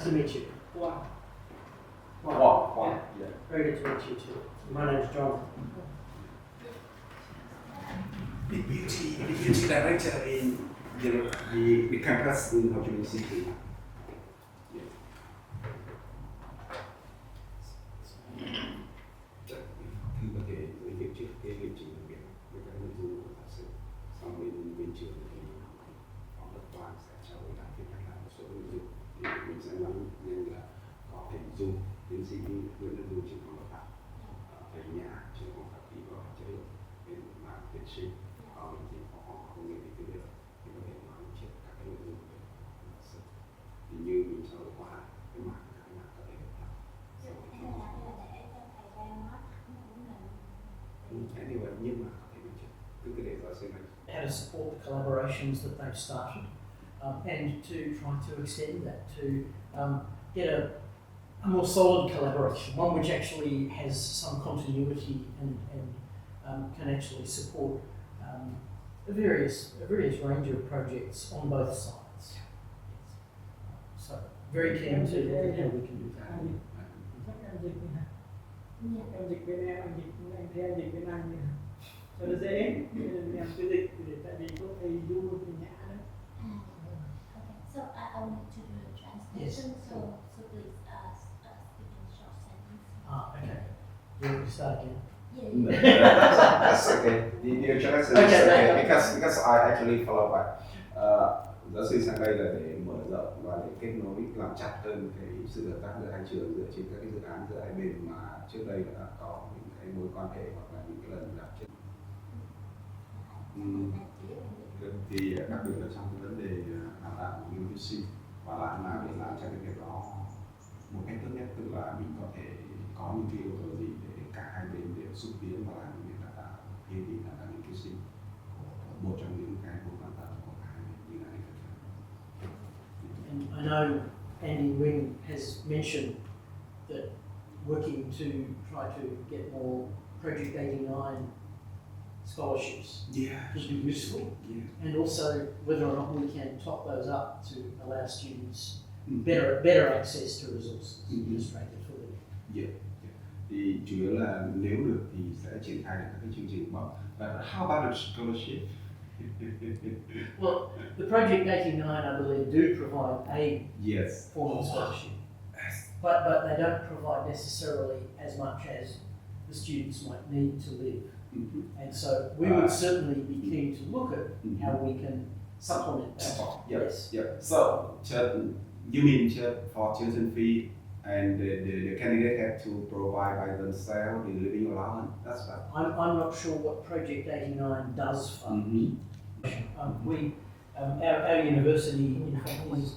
to meet you. Wow. Yeah. Very good to meet you too. My name's John. The beauty director in the campus in Ho Chi Minh City. Chắc thư có thể giới thiệu trước cái lịch trình làm việc với các nội dung của thạc sĩ. Sau bên trường thì phó giáo Đoàn sẽ trao đổi lại với các một số nội dung thì mình sẽ nắm nhanh là có thầy Dung, tiến sĩ Nguyễn Đức Dung trường phòng đào tạo, thầy Nhã trường phòng pháp lý và chất lượng bên mảng tuyển sinh, còn mình thì có công nghệ tư liệu thì có thể nói trước các cái nội dung về thạc sĩ. Thì như mình trao đổi qua cái mảng các mảng có thể hợp tác. Anyway, nhưng mà có thể nói trước cứ để giáo sư này. How to support the collaborations that they've started, and to try to extend that to get a more solid collaboration, one which actually has some continuity and can actually support a various range of projects on both sides. So very keen to look at how we can do that. Em dịch bên em dịch anh thấy em dịch bên anh cho nó dễ. Em cứ dịch để tại vì có thầy Du thầy Nhã nữa. Okay, so I will need to do the translation. Yes. So please speak in short sentence. Okay. You want to start again? Yeah. That's okay. The introduction is okay because I actually follow by. Giáo sư sang đây là để mở rộng và để kết nối làm chặt hơn cái sự hợp tác giữa hai trường dựa trên các cái dự án giữa hai bên mà trước đây đã có những cái mối quan hệ hoặc là những cái lần gặp trên. Thì đặc biệt là trong cái vấn đề đào tạo nghiên cứu sinh và làm nào để làm cho cái việc đó một cách tốt nhất, tức là mình có thể có những cái yếu tố gì để cả hai bên đều xúc tiến và làm những đào tạo thiên thì đào tạo nghiên cứu sinh một trong những cái mối quan tâm của cả hai bên như là anh. And I know Andy Wing has mentioned that working to try to get more Project 89 scholarships would be useful, and also whether or not we can top those up to allow students better access to resources illustrated for them. Thì chủ yếu là nếu được thì sẽ triển khai được các cái chương trình bậc. But how about the scholarship? Well, the Project 89, I believe, do provide a form of scholarship, but they don't provide necessarily as much as the students might need to live. And so we would certainly be keen to look at how we can supplement that. Yes. So you mean for tuition fee and the candidate have to provide by themselves the living allowance? That's right. I'm not sure what Project 89 does fund. Our university, in fact, has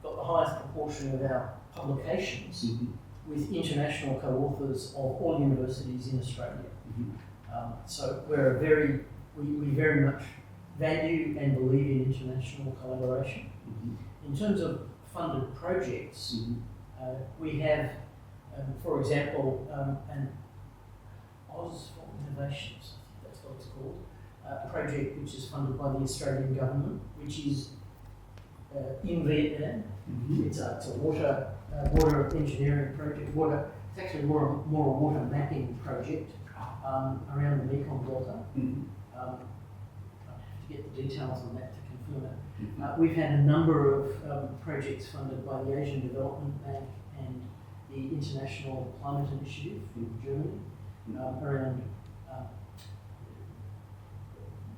got the highest proportion of our publications with international co-authors of all universities in Australia. So we very much value and believe in international collaboration. In terms of funded projects, we have, for example, an Oz for Innovations, I think that's what it's called, a project which is funded by the Australian government, which is in Vietnam. It's a water engineering project. It's actually more a water mapping project around the Mekong Delta. I have to get the details on that to confirm it. We've had a number of projects funded by the Asian Development Bank and the International Climate Initiative in Germany around.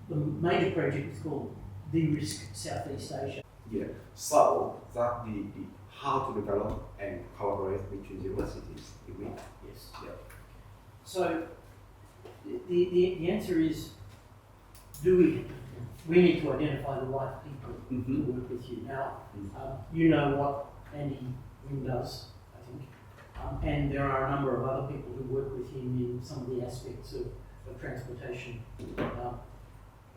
The major project is called De-Risk Southeast Asia. So that the how to develop and collaborate between universities. Yes. So the answer is, we need to identify the right people to work with you. Now, you know what Andy Wing does, I think, and there are a number of other people who work with him in some of the aspects of transportation.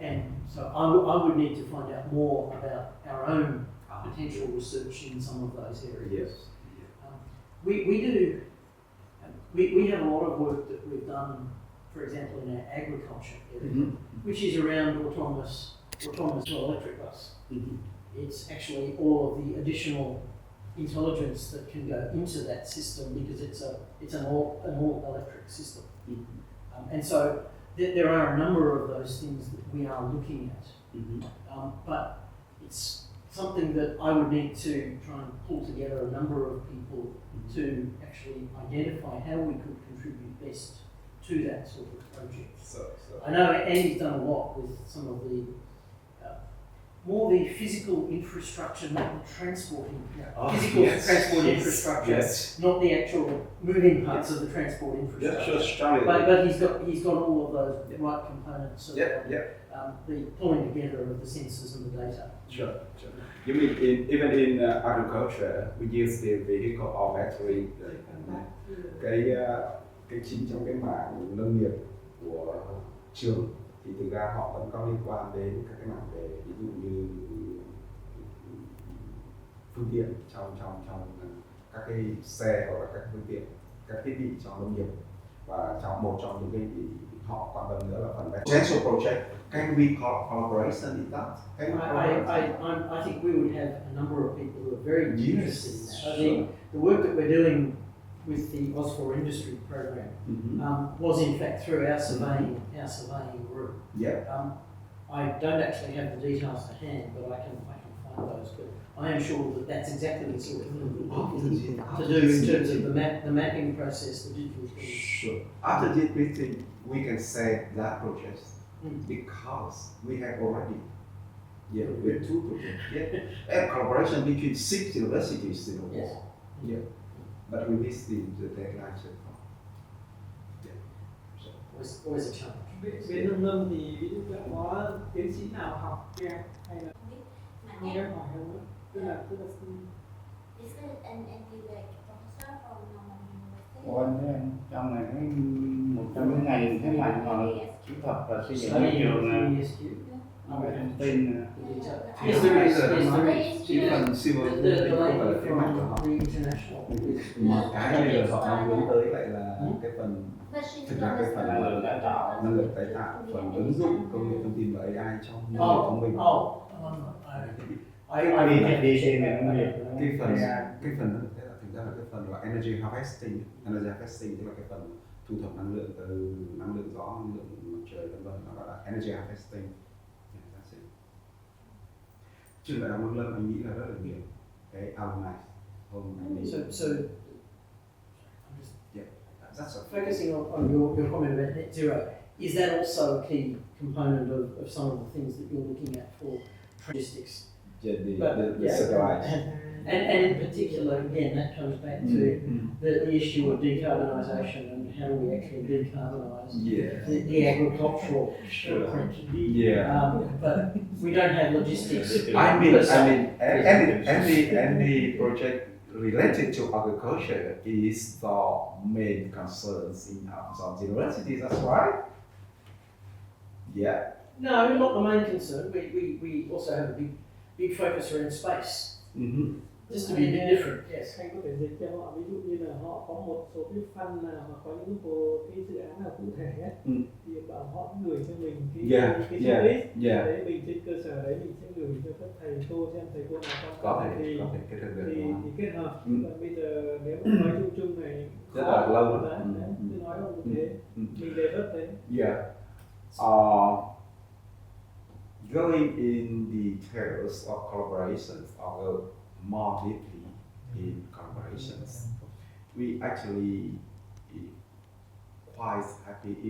And so I would need to find out more about our own potential research in some of those areas. We have a lot of work that we've done, for example, in our agriculture area, which is around autonomous electric bus. It's actually all of the additional intelligence that can go into that system because it's an all electric system. And so there are a number of those things that we are looking at, but it's something that I would need to try and pull together a number of people to actually identify how we could contribute best to that sort of project. I know Andy's done a lot with some of the more the physical infrastructure, not the transporting, transport infrastructure, not the actual moving parts of the transport infrastructure. But he's got all of those right components of the pulling together of the sensors and the data. Sure. You mean even in agriculture, we use the vehicle or battery. Cái chính trong cái mảng nông nghiệp của trường thì thực ra họ vẫn có liên quan đến các cái mảng về ví dụ như phương tiện trong các cái xe hoặc là các phương tiện, các thiết bị cho nông nghiệp, và một trong những cái họ quan tâm nữa là phần potential project. Can we collaboration in that? I think we would have a number of people who are very interested in that. I think the work that we're doing with the Oz4 Industry program was in fact through our surveying group. I don't actually have the details to hand, but I can find those. But I am sure that that's exactly the sort of thing that we're looking to do in terms of the mapping process, the digital thing. Sure. After this meeting, we can say that project because we have already we have 2 projects. And collaboration between 6 universities in the world. But we missed the deadline so far. Always a challenge. Bên nông lâm thì ví dụ đã có tiến sĩ nào học nghe hay là không em hỏi không? Tức là Is it an like professor from university? Ủa anh trong này cái một trong những ngành thế mạnh mà kỹ thuật và xây dựng môi trường công nghệ thông tin. Yes, there is chỉ phần civil The không phải là cái mảng của họ. Mà cái bây giờ họ đang hướng tới lại là cái phần thực ra cái phần năng lượng tái tạo, phần ứng dụng công nghệ thông tin và AI trong nông nghiệp thông minh. Cái phần thực ra là cái phần là energy harvesting tức là cái phần thu thập năng lượng từ năng lượng gió, năng lượng mặt trời vân vân, nó gọi là energy harvesting. Trường đại học Nông Lâm anh nghĩ là rất là nhiều cái alumni So focusing on your comment about net zero, is that also a key component of some of the things that you're looking at for logistics? And in particular, again, that comes back to the issue of decarbonisation and how do we actually decarbonise the agricultural footprint. But we don't have logistics. I mean, any project related to agriculture is the main concerns in some universities. That's right. No, not the main concern. We also have a big focus around space. Just to be a bit different. Yes. Anh có thể dịch cho họ, ví dụ như là họ có một số cái phân nào hoặc có những cái dự án nào cụ thể ấy, thì bảo họ gửi cho mình cái checklist. Đấy, mình trên cơ sở đấy mình sẽ gửi cho các thầy cô xem thầy cô nào có thể kết hợp được thì kết hợp. Còn bây giờ nếu mà nói chung này rất là lâu đấy, cứ nói như thế, mình đề xuất thế. Going in details of collaborations or more deeply in collaborations, we actually quite happy if